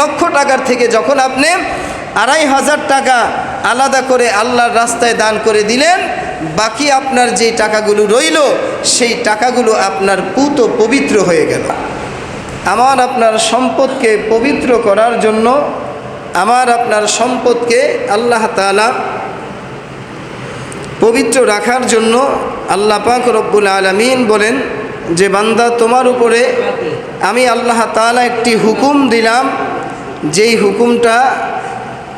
লক্ষ টাকার থেকে যখন আপনি 2500 টাকা আলাদা করে আল্লাহর রাস্তায় দান করে দিলেন, বাকি আপনার যে টাকাগুলো রইল সেই টাকাগুলো আপনার পুত পবিত্র হয়ে গেল। আমার আপনার সম্পদকে পবিত্র করার জন্য, আমার আপনার সম্পদকে আল্লাহ তাআলা পবিত্র রাখার জন্য আল্লাহ পাক রব্বুল আলামিন বলেন যে বান্দা, তোমার উপরে আমি আল্লাহ তাআলা একটি হুকুম দিলাম, যেই হুকুমটা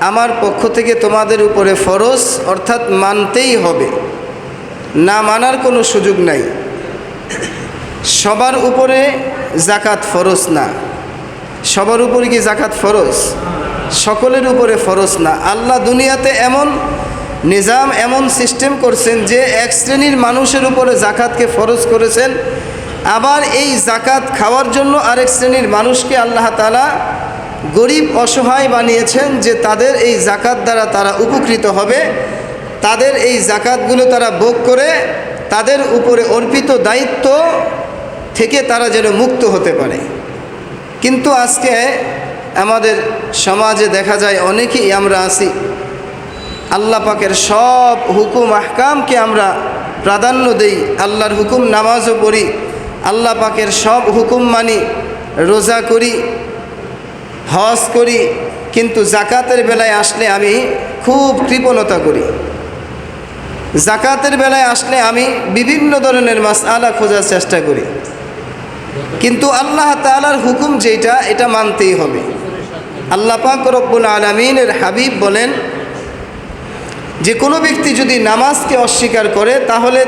আমার পক্ষ থেকে তোমাদের উপরে ফরজ, অর্থাৎ মানতেই হবে, না মানার কোনো সুযোগ নাই। সবার উপরে যাকাত ফরজ না। সবার উপরে কি যাকাত ফরজ? সকলের উপরে ফরজ না। আল্লাহ দুনিয়াতে এমন নিজাম, এমন সিস্টেম করছেন যে এক শ্রেণীর মানুষের উপরে যাকাতকে ফরজ করেছেন, আবার এই যাকাত খাওয়ার জন্য আরেক শ্রেণীর মানুষকে আল্লাহ তাআলা গরিব অসহায় বানিয়েছেন, যে তাদের এই যাকাত দ্বারা তারা উপকৃত হবে, তাদের এই যাকাতগুলো তারা ভোগ করে তাদের উপরে অর্পিত দায়িত্ব থেকে তারা যেন মুক্ত হতে পারে। কিন্তু আজকে আমাদের সমাজে দেখা যায় অনেকেই আমরা আছি আল্লাহ পাকের সব হুকুম আহকামকে আমরা প্রাধান্য দেই, আল্লাহর হুকুম নামাজও পড়ি, আল্লাহ পাকের সব হুকুম মানি, রোজা করি, হজ করি, কিন্তু যাকাতের বেলায় আসলে আমি খুব কৃপণতা করি। যাকাতের বেলায় আসলে আমি বিভিন্ন ধরনের মাসআলা খোঁজার চেষ্টা করি, কিন্তু আল্লাহ তাআলার হুকুম যেটা, এটা মানতেই হবে। আল্লাহ পাক রব্বুল আলামিনের হাবিব বলেন যে কোনো ব্যক্তি যদি নামাজকে অস্বীকার করে তাহলে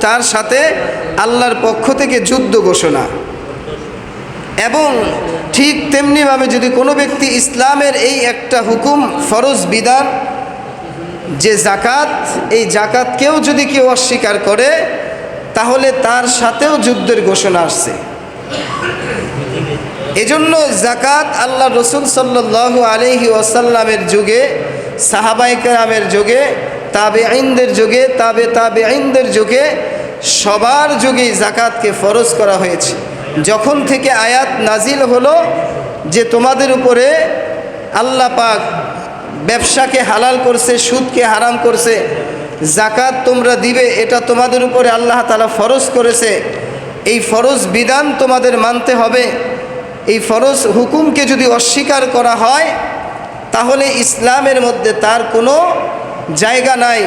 তার সাথে আল্লাহর পক্ষ থেকে যুদ্ধ ঘোষণা। এবং ঠিক তেমনিভাবে যদি কোনো ব্যক্তি ইসলামের এই একটা হুকুম, ফরজ বিধান যে যাকাত, এই যাকাতকেও যদি কেউ অস্বীকার করে তাহলে তার সাথেও যুদ্ধের ঘোষণা আসছে। এজন্য যাকাত আল্লাহ রসুল সাল্লাল্লাহু আলাইহি ওয়াসাল্লামের যুগে, সাহাবায়ে কেরামের যুগে, তাবেঈনদের যুগে, তাবেঈনদের যুগে, সবার যুগেই যাকাতকে ফরজ করা হয়েছে। যখন থেকে আয়াত নাজিল হলো যে তোমাদের উপরে আল্লাহ পাক ব্যবসাকে হালাল করছে, সুদকে হারাম করছে, যাকাত তোমরা দিবে, এটা তোমাদের উপরে আল্লাহ তাআলা ফরজ করেছে, এই ফরজ বিধান তোমাদের মানতে হবে। এই ফরজ হুকুমকে যদি অস্বীকার করা হয় তাহলে ইসলামের মধ্যে তার কোনো জায়গা নাই,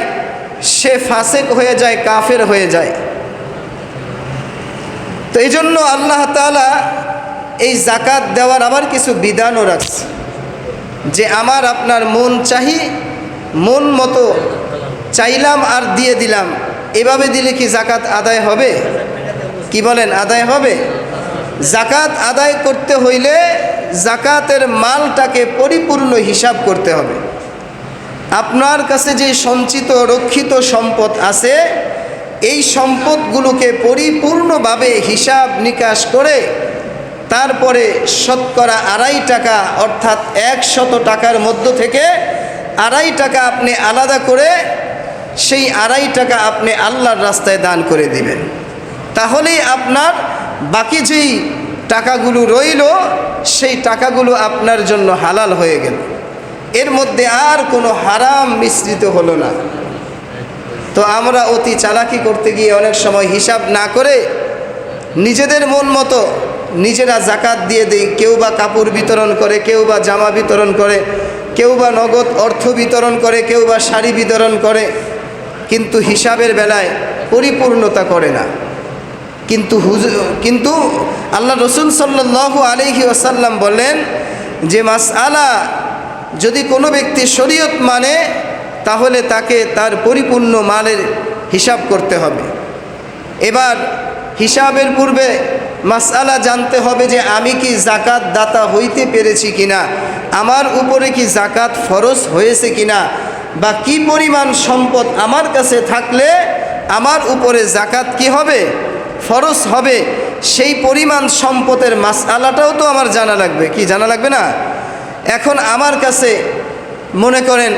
সে ফাসেক হয়ে যায়, কাফের হয়ে যায়। তো এই জন্য আল্লাহ তাআলা এই যাকাত দেওয়ার আবার কিছু বিধানও রাখছে, যে আমার আপনার মন চাহি, মন মতো চাইলাম আর দিয়ে দিলাম, এভাবে দিলে কি যাকাত আদায় হবে? কি বলেন, আদায় হবে? যাকাত আদায় করতে হইলে যাকাতের মালটাকে পরিপূর্ণ হিসাব করতে হবে। আপনার কাছে যে সঞ্চিত রক্ষিত সম্পদ আছে, এই সম্পদগুলোকে পরিপূর্ণভাবে হিসাব নিকাশ করে তারপরে শতকরা 2.5 টাকা, অর্থাৎ 100 টাকার মধ্য থেকে 2.5 টাকা আপনি আলাদা করে সেই 2.5 টাকা আপনি আল্লাহর রাস্তায় দান করে দিবেন। তাহলেই আপনার বাকি যেই টাকাগুলো রইল সেই টাকাগুলো আপনার জন্য হালাল হয়ে গেল, এর মধ্যে আর কোনো হারাম মিশ্রিত হলো না। তো আমরা অতি চালাকি করতে গিয়ে অনেক সময় হিসাব না করে নিজেদের মন মতো নিজেরা যাকাত দিয়ে দিই। কেউ বা কাপড় বিতরণ করে, কেউ বা জামা বিতরণ করে, কেউ বা নগদ অর্থ বিতরণ করে, কেউ বা শাড়ি বিতরণ করে, কিন্তু হিসাবের বেলায় পরিপূর্ণতা করে না। কিন্তু আল্লাহ রসুল সাল্লাল্লাহু আলাইহি ওয়াসাল্লাম বললেন যে মাসআলা যদি কোনো ব্যক্তি শরীয়ত মানে তাহলে তাকে তার পরিপূর্ণ মালের হিসাব করতে হবে। এবার হিসাবের পূর্বে মাসআলা জানতে হবে যে আমি কি যাকাত দাতা হইতে পেরেছি কিনা, আমার উপরে কি যাকাত ফরজ হয়েছে কিনা, বা কি পরিমাণ সম্পদ আমার কাছে থাকলে আমার উপরে যাকাত কি হবে, ফরজ হবে। সেই পরিমাণ সম্পদের মাসআলাটাও তো আমার জানা লাগবে, কি জানা লাগবে না? এখন আমার কাছে মনে করেন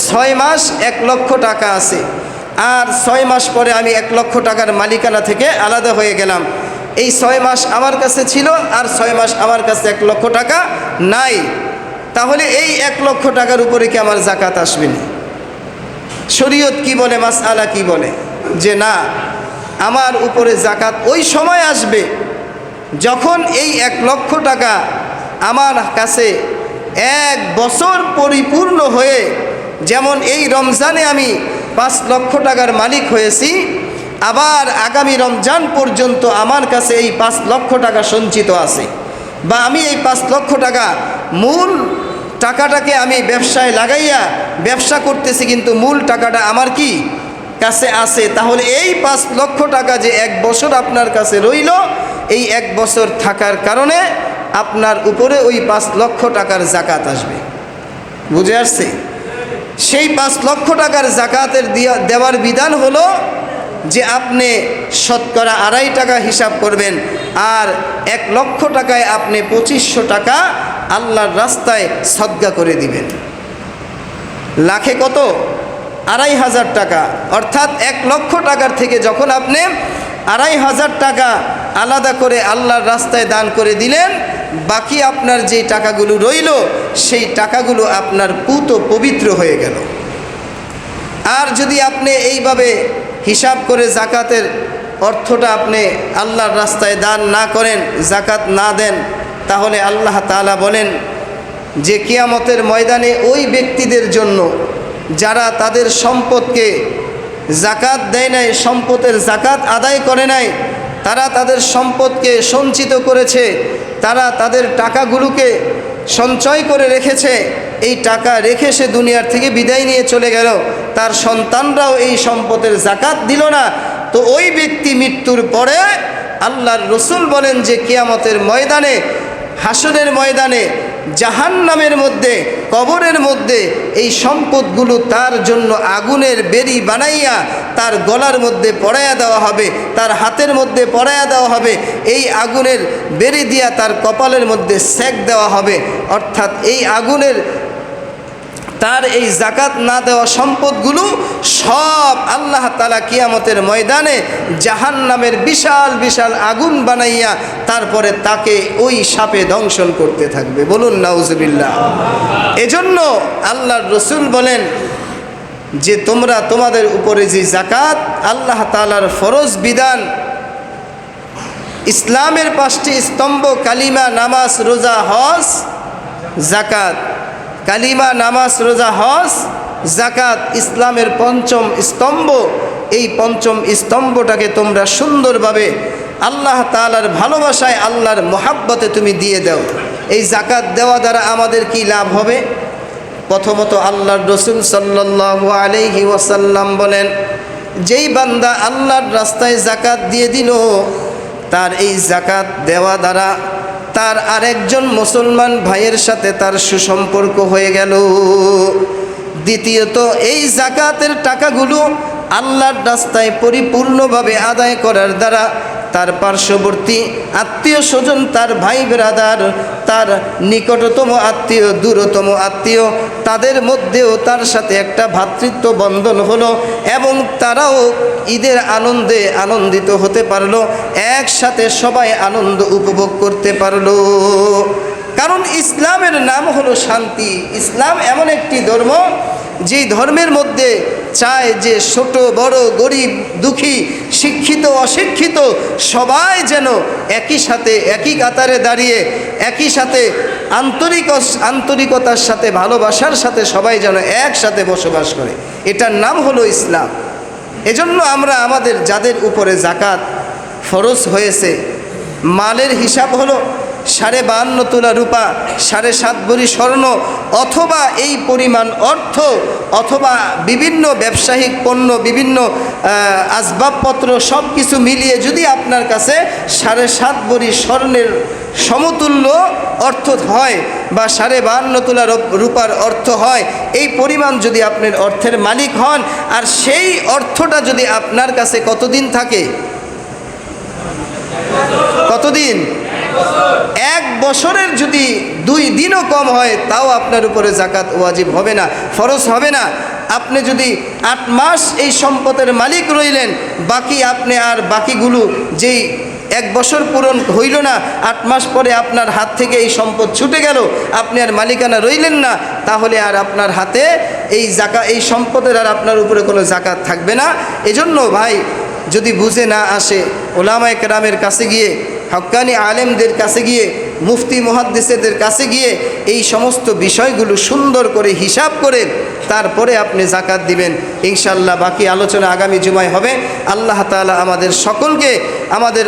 6 মাস 1 লক্ষ টাকা আছে, আর 6 মাস পরে আমি 1 লক্ষ টাকার মালিকানা থেকে আলাদা হয়ে গেলাম। এই 6 মাস আমার কাছে ছিল আর 6 মাস আমার কাছে 1 লক্ষ টাকা নাই, তাহলে এই 1 লক্ষ টাকার উপরে কি আমার জাকাত আসবে না? শরীয়ত কি বলে, মাসআলা কি বলে, যে না, আমার উপরে জাকাত ওই সময় আসবে যখন এই 1 লক্ষ টাকা আমার কাছে 1 বছর পরিপূর্ণ হয়ে, যেমন এই রমজানে আমি 5 লক্ষ টাকার মালিক হয়েছি, আবার আগামী রমজান পর্যন্ত আমার কাছে এই 5 লক্ষ টাকা সঞ্চিত আছে, বা আমি এই 5 লক্ষ টাকা মূল টাকাটাকে আমি ব্যবসায় লাগাইয়া ব্যবসা করতেছি, কিন্তু মূল টাকাটা আমার কি কাছে আছে। তাহলে এই 5 লক্ষ টাকা যে 1 বছর আপনার কাছে রইল, এই 1 বছর থাকার কারণে আপনার উপরে ওই 5 লক্ষ টাকার জাকাত আসবে। বুঝে আসছে? সেই 5 লক্ষ টাকার জাকাতের দেওয়ার বিধান হলো যে আপনি শতকরা 2.5 টাকা হিসাব করবেন, আর 1 লক্ষ টাকায় আপনি 2500 টাকা আল্লাহর রাস্তায় সদকা করে দিবেন। লাখে কত? 2500 টাকা, অর্থাৎ 1 লক্ষ টাকার থেকে যখন আপনি 2500 টাকা আলাদা করে আল্লাহর রাস্তায় দান করে দিলেন, বাকি আপনার যে টাকাগুলো রইল, সেই টাকাগুলো আপনার পুত পবিত্র হয়ে গেল। আর যদি আপনি এইভাবে হিসাব করে জাকাতের অর্থটা আপনি আল্লাহর রাস্তায় দান না করেন, জাকাত না দেন, তাহলে আল্লাহ তাআলা বলেন যে কিয়ামতের ময়দানে ওই ব্যক্তিদের জন্য যারা তাদের সম্পদকে জাকাত দেয় নাই, সম্পদের জাকাত আদায় করে নাই, তারা তাদের সম্পদকে সঞ্চিত করেছে, তারা তাদের টাকাগুলোকে সঞ্চয় করে রেখেছে, এই টাকা রেখে সে দুনিয়ার থেকে বিদায় নিয়ে চলে গেল, তার সন্তানরাও এই সম্পদের জাকাত দিল না, তো ওই ব্যক্তি মৃত্যুর পরে আল্লাহর রসুল বলেন যে কিয়ামতের ময়দানে, হাসরের ময়দানে, জাহান্নামের মধ্যে, কবরের মধ্যে এই সম্পদগুলো তার জন্য আগুনের বেড়ি বানাইয়া তার গলার মধ্যে পরাইয়া দেওয়া হবে, তার হাতের মধ্যে পরাইয়া দেওয়া হবে, এই আগুনের বেড়ি দিয়া তার কপালের মধ্যে সেক দেওয়া হবে। অর্থাৎ এই আগুনের, তার এই জাকাত না দেওয়া সম্পদগুলো সব আল্লাহ তাআলা কিয়ামতের ময়দানে জাহান্নামের বিশাল বিশাল আগুন বানাইয়া তারপরে তাকে ওই সাপে দংশন করতে থাকবে। বলুন নাউজুবিল্লাহ। এজন্য আল্লাহর রসুল বলেন যে তোমরা তোমাদের উপরে যে জাকাত আল্লাহ তাআলার ফরজ বিধান, ইসলামের 5টি স্তম্ভ কালিমা, নামাজ, রোজা, হজ, জাকাত। কালিমা, নামাজ, রোজা, হজ, জাকাত ইসলামের 5ম স্তম্ভ। এই 5ম স্তম্ভটাকে তোমরা সুন্দরভাবে আল্লাহ তাআলার ভালোবাসায়, আল্লাহর মহাব্বতে তুমি দিয়ে দাও। এই জাকাত দেওয়া দ্বারা আমাদের কি লাভ হবে? প্রথমত আল্লাহর রসুল সাল্লাল্লাহু আলাইহি ওয়াসাল্লাম বলেন, যেই বান্দা আল্লাহর রাস্তায় জাকাত দিয়ে দিল, তার এই জাকাত দেওয়া দ্বারা তার আরেকজন মুসলমান ভাইয়ের সাথে তার সুসম্পর্ক হয়ে গেল। দ্বিতীয়ত, এই জাকাতের টাকাগুলো আল্লাহর রাস্তায় পরিপূর্ণভাবে আদায় করার দ্বারা তার পার্শ্ববর্তী আত্মীয় স্বজন, তার ভাই ব্রাদার, তার নিকটতম আত্মীয়, দূরতম আত্মীয়, তাদের মধ্যেও তার সাথে একটা ভ্রাতৃত্ব বন্ধন হলো, এবং তারাও ঈদের আনন্দে আনন্দিত হতে পারলো, একসাথে সবাই আনন্দ উপভোগ করতে পারলো। কারণ ইসলামের নাম হলো শান্তি। ইসলাম এমন একটি ধর্ম, যেই ধর্মের মধ্যে চায় যে ছোট বড়, গরিব দুঃখী, শিক্ষিত অশিক্ষিত সবাই যেন একই সাথে, একই কাতারে দাঁড়িয়ে, একই সাথে আন্তরিকতার সাথে, ভালোবাসার সাথে সবাই যেন একসাথে বসবাস করে। এটার নাম হলো ইসলাম। এজন্য আমরা আমাদের যাদের উপরে জাকাত ফরজ হয়েছে, মালের হিসাব হলো 52.5 তোলা রূপা, 7.5 ভরি স্বর্ণ, অথবা এই পরিমাণ অর্থ, অথবা বিভিন্ন ব্যবসায়িক পণ্য, বিভিন্ন আসবাবপত্র সব কিছু মিলিয়ে যদি আপনার কাছে 7.5 ভরি স্বর্ণের সমতুল্য অর্থ হয়, বা 52.5 তোলা রূপার অর্থ হয়, এই পরিমাণ যদি আপনার অর্থের মালিক হন, আর সেই অর্থটা যদি আপনার কাছে কতদিন থাকে? কতদিন? 1 বছরের যদি 2 দিনও কম হয়, তাও আপনার উপরে জাকাত ওয়াজিব হবে না, ফরজ হবে না। আপনি যদি 8 মাস এই সম্পদের মালিক রইলেন, বাকি আপনি আর বাকিগুলো যেই 1 বছর পূরণ হইল না, 8 মাস পরে আপনার হাত থেকে এই সম্পদ ছুটে গেল, আপনি আর মালিকানা রইলেন না, তাহলে আর আপনার হাতে এই সম্পদের আর আপনার উপরে কোনো জাকাত থাকবে না। এজন্য ভাই, যদি বুঝে না আসে, ওলামায়ে কেরামের কাছে গিয়ে, হক্কানি আলেমদের কাছে গিয়ে, মুফতি মুহাদ্দিসদের কাছে গিয়ে এই সমস্ত বিষয়গুলো সুন্দর করে হিসাব করে তারপরে আপনি জাকাত দিবেন। ইনশাআল্লাহ বাকি আলোচনা আগামী জুমায় হবে। আল্লাহ তাআলা আমাদের সকলকে আমাদের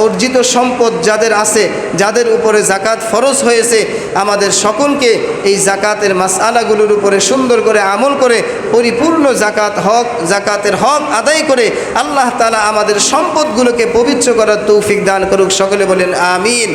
অর্জিত সম্পদ যাদের আছে, যাদের উপরে জাকাত ফরজ হয়েছে, আমাদের সকলকে এই জাকাতের মাসআলাগুলোর উপরে সুন্দর করে আমল করে পরিপূর্ণ জাকাতের হক আদায় করে আল্লাহ তাআলা আমাদের সম্পদগুলোকে পবিত্র করার তৌফিক দান করুক। সকলে বলেন আমিন।